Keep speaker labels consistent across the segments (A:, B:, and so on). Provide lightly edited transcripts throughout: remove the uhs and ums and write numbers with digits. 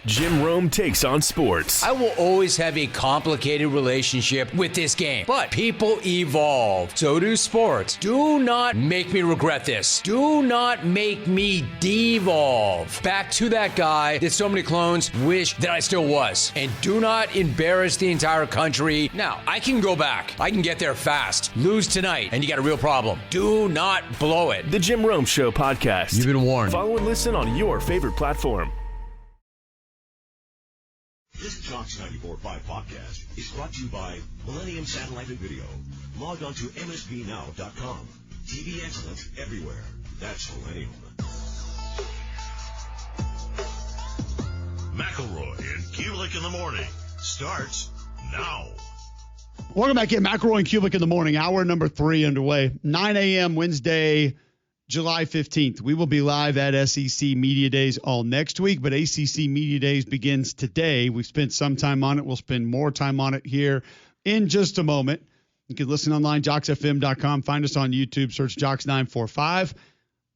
A: Jim Rome takes on sports.
B: I will always have a complicated relationship with this game, but people evolve. So do sports. Do not make me regret this. Do not make me devolve back to that guy that so many clones wish that I still was. And do not embarrass the entire country. Now, I can go back. I can get there fast. Lose tonight, and you got a real problem. Do not blow it.
A: The Jim Rome Show podcast.
B: You've been warned.
A: Follow and listen on your favorite platform.
C: This Jocks 94.5 podcast is brought to you by Millennium Satellite and Video. Log on to msvnow.com. TV excellence everywhere. That's Millennium. McElroy and Cubelic in the morning starts now.
D: Welcome back in. McElroy and Cubelic in the morning. Hour number 3 underway. 9 a.m. Wednesday, July 15th. We will be live at SEC Media Days all next week, but ACC Media Days begins today. We've spent some time on it. We'll spend more time on it here in just a moment. You can listen online, jocksfm.com. Find us on YouTube. Search Jocks945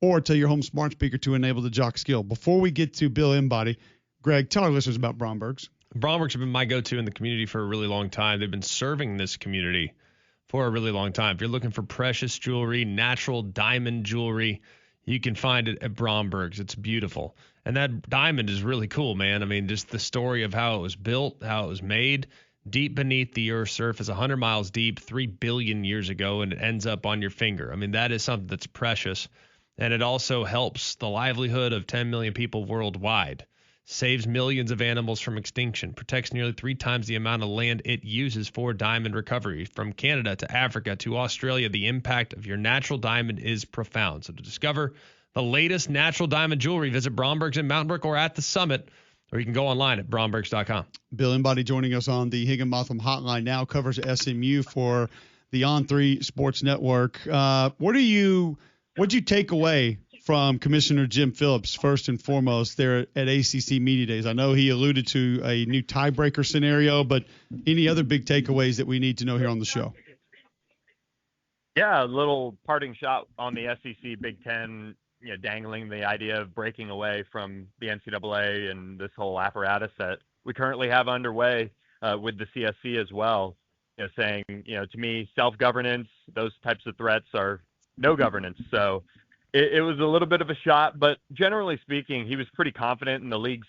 D: or tell your home smart speaker to enable the Jock skill. Before we get to Bill Embody, Greg, tell our listeners about Bromberg's.
E: Bromberg's have been my go-to in the community for a really long time. They've been serving this community for a really long time. If you're looking for precious jewelry, natural diamond jewelry, you can find it at Bromberg's. It's beautiful. And that diamond is really cool, man. I mean, just the story of how it was built, how it was made, deep beneath the Earth's surface, 100 miles deep, 3 billion years ago, and it ends up on your finger. I mean, that is something that's precious. And it also helps the livelihood of 10 million people worldwide. Saves millions of animals from extinction, protects nearly 3 times the amount of land it uses for diamond recovery. From Canada to Africa to Australia, the impact of your natural diamond is profound. So to discover the latest natural diamond jewelry, visit Bromberg's in Mountain Brook or at the Summit, or you can go online at brombergs.com.
D: Bill Embody joining us on the Higginbotham Hotline now, covers SMU for the On3 Sports Network. What'd you take away from Commissioner Jim Phillips, first and foremost, there at ACC Media Days? I know he alluded to a new tiebreaker scenario, but any other big takeaways that we need to know here on the show?
F: Yeah, a little parting shot on the SEC Big Ten, dangling the idea of breaking away from the NCAA and this whole apparatus that we currently have underway with the CSC as well. Saying, to me, self-governance, those types of threats are no governance. So it was a little bit of a shot, but generally speaking, he was pretty confident in the league's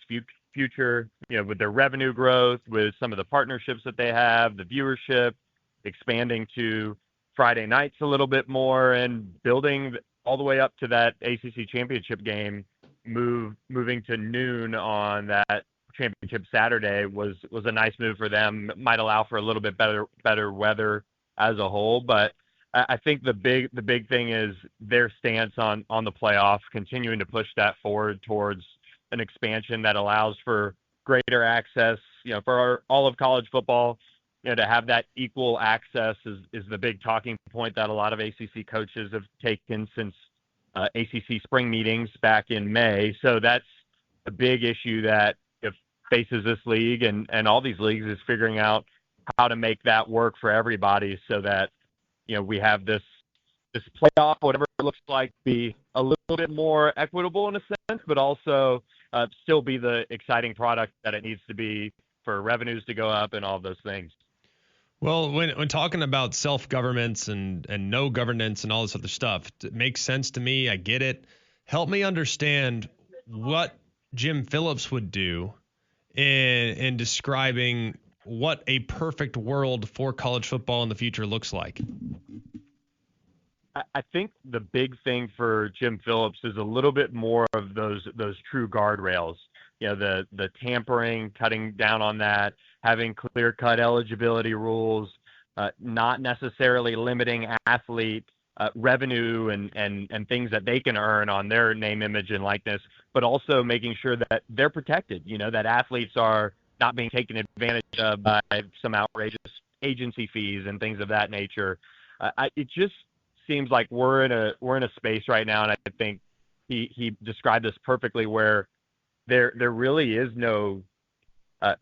F: future, with their revenue growth, with some of the partnerships that they have, the viewership, expanding to Friday nights a little bit more, and building all the way up to that ACC championship game, moving to noon on that championship Saturday was a nice move for them. It might allow for a little bit better weather as a whole, but I think the big thing is their stance on the playoff, continuing to push that forward towards an expansion that allows for greater access, for all of college football, to have that equal access is the big talking point that a lot of ACC coaches have taken since ACC spring meetings back in May. So that's a big issue that faces this league and all these leagues, is figuring out how to make that work for everybody so that we have this playoff, whatever it looks like, be a little bit more equitable in a sense, but also still be the exciting product that it needs to be for revenues to go up and all of those things.
E: Well, when talking about self-governments and no governance and all this other stuff, it makes sense to me. I get it. Help me understand what Jim Phillips would do in describing what a perfect world for college football in the future looks like.
F: I think the big thing for Jim Phillips is a little bit more of those true guardrails. The tampering, cutting down on that, having clear-cut eligibility rules, not necessarily limiting athlete revenue and things that they can earn on their name, image, and likeness, but also making sure that they're protected, that athletes are not being taken advantage of by some outrageous agency fees and things of that nature. It just seems like we're in a space right now, and I think he described this perfectly, where there really is no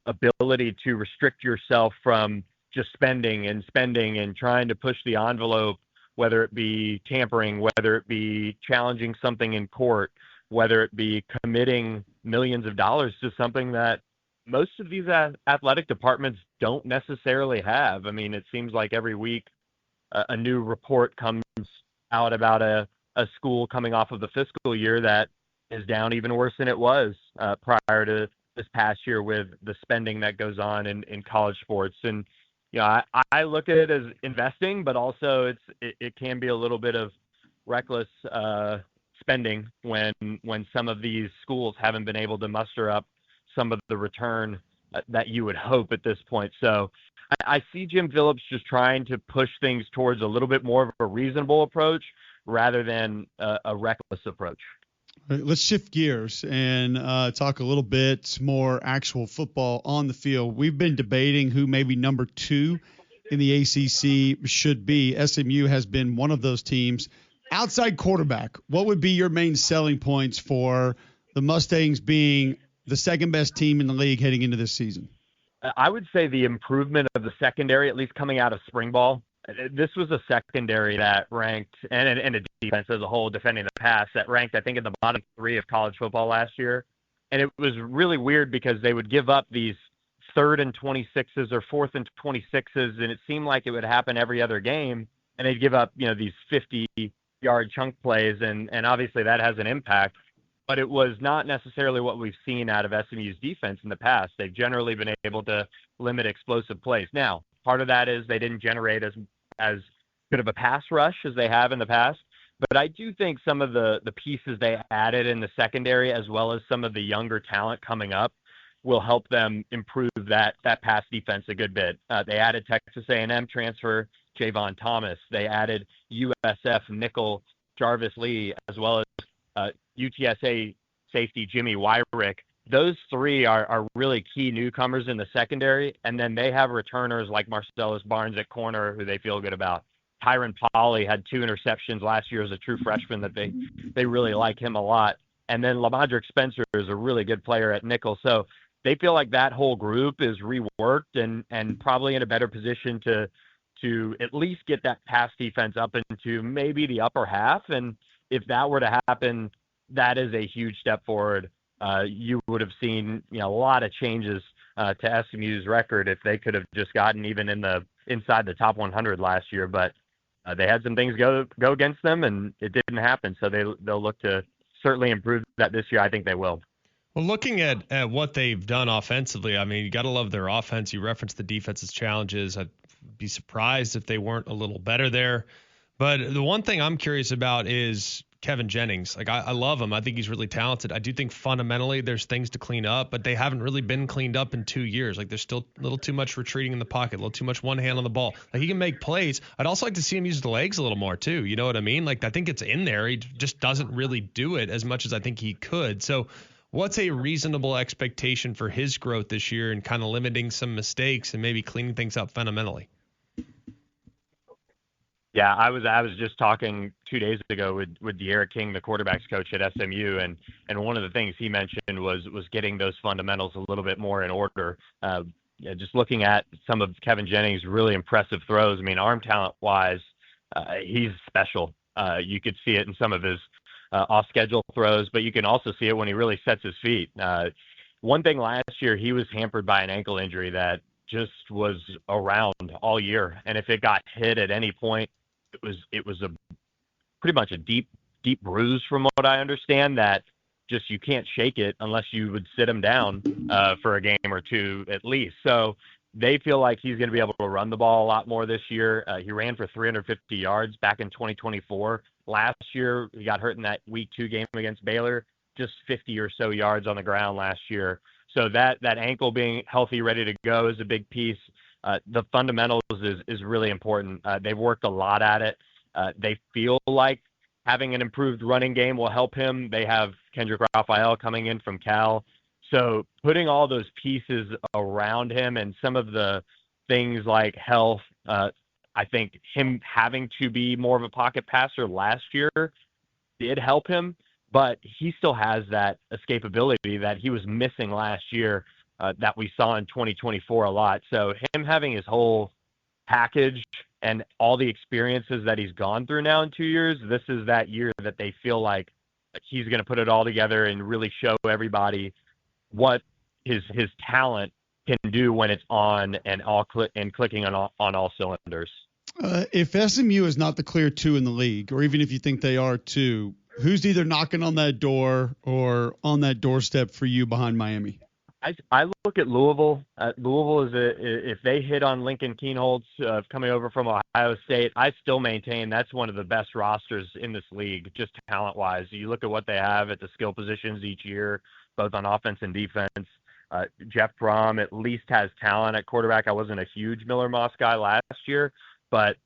F: ability to restrict yourself from just spending and trying to push the envelope, whether it be tampering, whether it be challenging something in court, whether it be committing millions of dollars to something that most of these athletic departments don't necessarily have. I mean, it seems like every week a new report comes out about a school coming off of the fiscal year that is down even worse than it was prior to this past year with the spending that goes on in college sports. And, I look at it as investing, but also it can be a little bit of reckless spending when some of these schools haven't been able to muster up some of the return that you would hope at this point. So I see Jim Phillips just trying to push things towards a little bit more of a reasonable approach rather than a reckless approach.
D: Let's shift gears and talk a little bit more actual football on the field. We've been debating who maybe number 2 in the ACC should be. SMU has been one of those teams. Outside quarterback, what would be your main selling points for the Mustangs being the second best team in the league heading into this season?
F: I would say the improvement of the secondary, at least coming out of spring ball. This was a secondary that ranked, and a defense as a whole defending the pass, that ranked, I think, in the bottom 3 of college football last year. And it was really weird because they would give up these 3rd and 26s or 4th and 26s, and it seemed like it would happen every other game. And they'd give up, these 50-yard chunk plays, and obviously that has an impact. But it was not necessarily what we've seen out of SMU's defense in the past. They've generally been able to limit explosive plays. Now, part of that is they didn't generate as good of a pass rush as they have in the past. But I do think some of the pieces they added in the secondary, as well as some of the younger talent coming up, will help them improve that pass defense a good bit. They added Texas A&M transfer Javon Thomas. They added USF nickel Jarvis Lee, as well as UTSA safety Jimmy Wyrick. Those 3 are really key newcomers in the secondary, and then they have returners like Marcellus Barnes at corner, who they feel good about. Tyron Polley had 2 interceptions last year as a true freshman that they really like him a lot. And then Lamadrick Spencer is a really good player at nickel. So they feel like that whole group is reworked and probably in a better position to at least get that pass defense up into maybe the upper half. And if that were to happen, that is a huge step forward. You would have seen a lot of changes to SMU's record if they could have just gotten even inside the top 100 last year. But they had some things go against them, and it didn't happen. So they'll look to certainly improve that this year. I think they will.
E: Well, looking at what they've done offensively, I mean, you got to love their offense. You referenced the defense's challenges. I'd be surprised if they weren't a little better there. But the one thing I'm curious about is Kevin Jennings. Like, I love him. I think he's really talented. I do think fundamentally there's things to clean up, but they haven't really been cleaned up in 2 years. Like, there's still a little too much retreating in the pocket, a little too much one hand on the ball. Like, he can make plays. I'd also like to see him use the legs a little more too. You know what I mean? Like, I think it's in there. He just doesn't really do it as much as I think he could. So what's a reasonable expectation for his growth this year and kind of limiting some mistakes and maybe cleaning things up fundamentally?
F: Yeah, I was just talking 2 days ago with De'Ara King, the quarterbacks coach at SMU, and one of the things he mentioned was getting those fundamentals a little bit more in order. Just looking at some of Kevin Jennings' really impressive throws. I mean, arm talent wise, he's special. You could see it in some of his off-schedule throws, but you can also see it when he really sets his feet. One thing last year, he was hampered by an ankle injury that just was around all year, and if it got hit at any point, it was a pretty much a deep bruise from what I understand, that just you can't shake it unless you would sit him down for a game or two at least. So they feel like he's going to be able to run the ball a lot more this year. He ran for 350 yards back in 2024. Last year, he got hurt in that week 2 game against Baylor, just 50 or so yards on the ground last year. So that ankle being healthy, ready to go is a big piece. The fundamentals is really important. They've worked a lot at it. They feel like having an improved running game will help him. They have Kendrick Raphael coming in from Cal. So putting all those pieces around him and some of the things like health, I think him having to be more of a pocket passer last year did help him, but he still has that escapability that he was missing last year that we saw in 2024 a lot. So him having his whole package and all the experiences that he's gone through now in 2 years, this is that year that they feel like he's going to put it all together and really show everybody what his talent can do when it's on and clicking on all cylinders.
D: If SMU is not the clear 2 in the league, or even if you think they are 2, who's either knocking on that door or on that doorstep for you behind Miami?
F: I look at Louisville. Louisville if they hit on Lincoln Kienholz coming over from Ohio State, I still maintain that's one of the best rosters in this league, just talent-wise. You look at what they have at the skill positions each year, both on offense and defense. Jeff Brom at least has talent at quarterback. I wasn't a huge Miller Moss guy last year, but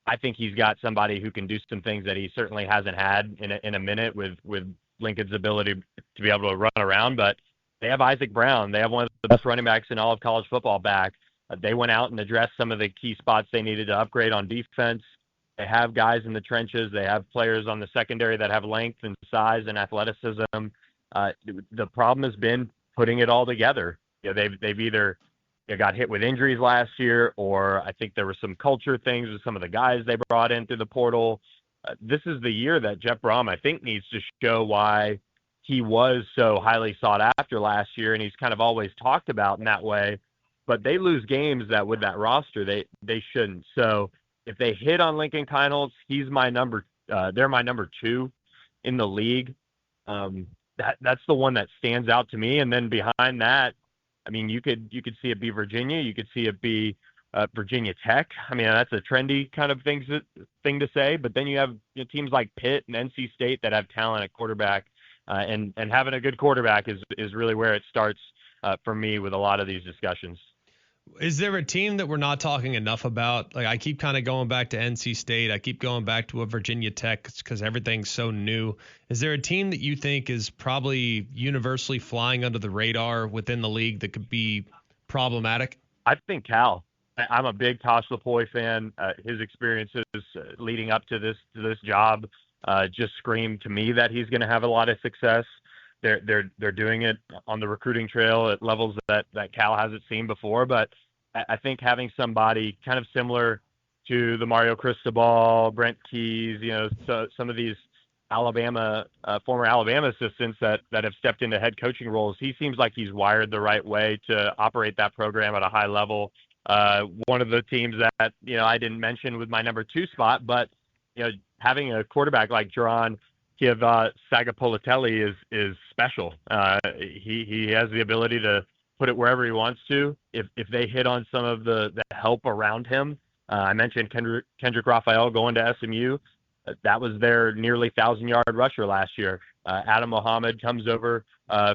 F: I think he's got somebody who can do some things that he certainly hasn't had in a minute with Lincoln's ability to be able to run around. But they have Isaac Brown. They have one of the best running backs in all of college football back. They went out and addressed some of the key spots they needed to upgrade on defense. They have guys in the trenches. They have players on the secondary that have length and size and athleticism. The problem has been putting it all together. They've either got hit with injuries last year, or I think there were some culture things with some of the guys they brought in through the portal. This is the year that Jeff Brom, I think, needs to show why he was so highly sought after last year, and he's kind of always talked about in that way. But they lose games that with that roster they shouldn't. So if they hit on Lincoln Kienholz, he's my they're my number 2 in the league. That's the one that stands out to me. And then behind that, I mean, you could see it be Virginia. You could see it be Virginia Tech. I mean, that's a trendy kind of thing to say. But then you have teams like Pitt and NC State that have talent at quarterback. And having a good quarterback is really where it starts for me with a lot of these discussions.
E: Is there a team that we're not talking enough about? Like, I keep kind of going back to NC State. I keep going back to a Virginia Tech because everything's so new. Is there a team that you think is probably universally flying under the radar within the league that could be problematic?
F: I think Cal. I'm a big Tosh Lapoy fan. His experiences leading up to this job just scream to me that he's going to have a lot of success. They're doing it on the recruiting trail at levels that Cal hasn't seen before. But I think having somebody kind of similar to the Mario Cristobal, Brent Keys, so some of these former Alabama assistants that have stepped into head coaching roles, he seems like he's wired the right way to operate that program at a high level. One of the teams that I didn't mention with my number 2 spot, but having a quarterback like Jaron Sagapolitelli is special. He has the ability to put it wherever he wants to. If they hit on some of the help around him, I mentioned Kendrick Raphael going to SMU. That was their nearly 1,000-yard rusher last year. Adam Mohammed comes over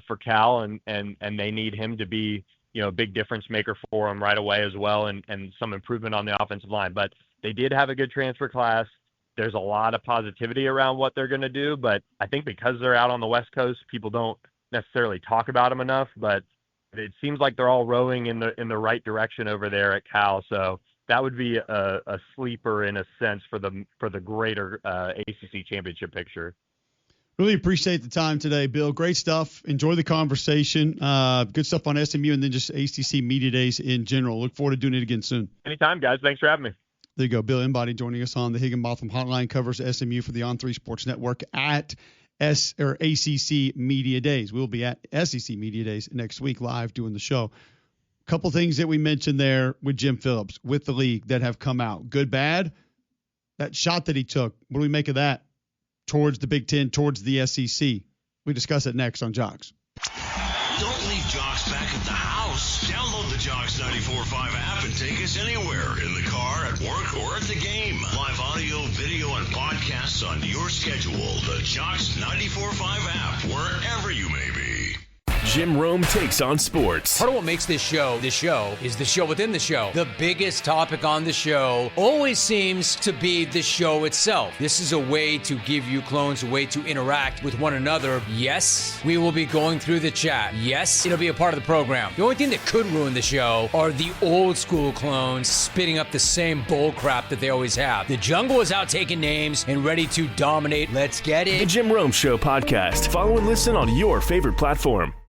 F: for Cal, and they need him to be a big difference maker for them right away as well, and some improvement on the offensive line. But they did have a good transfer class. There's a lot of positivity around what they're going to do, but I think because they're out on the West Coast, people don't necessarily talk about them enough. But it seems like they're all rowing in the right direction over there at Cal. So that would be a sleeper in a sense for the greater ACC championship picture.
D: Really appreciate the time today, Bill. Great stuff. Enjoy the conversation. Good stuff on SMU and then just ACC Media Days in general. Look forward to doing it again soon.
F: Anytime, guys. Thanks for having me.
D: There you go. Bill Embody joining us on the Higginbotham Hotline, covers SMU for the On3 Sports Network at ACC Media Days. We'll be at SEC Media Days next week live doing the show. A couple things that we mentioned there with Jim Phillips, with the league that have come out. Good, bad. That shot that he took, what do we make of that towards the Big Ten, towards the SEC? We discuss it next on Jocks.
C: Don't leave Jocks back at the house. Download the Jocks 94.5 app and take us anywhere, in the car, at work, or at the game. Live audio, video, and podcasts on your schedule. The Jocks 94.5 app, wherever you may be.
A: Jim Rome takes on sports.
B: Part of what makes this show is the show within the show. The biggest topic on the show always seems to be the show itself. This is a way to give you clones a way to interact with one another. Yes, we will be going through the chat. Yes, it'll be a part of the program. The only thing that could ruin the show are the old school clones spitting up the same bull crap that they always have. The jungle is out taking names and ready to dominate. Let's get it.
A: The Jim Rome Show podcast. Follow and listen on your favorite platform.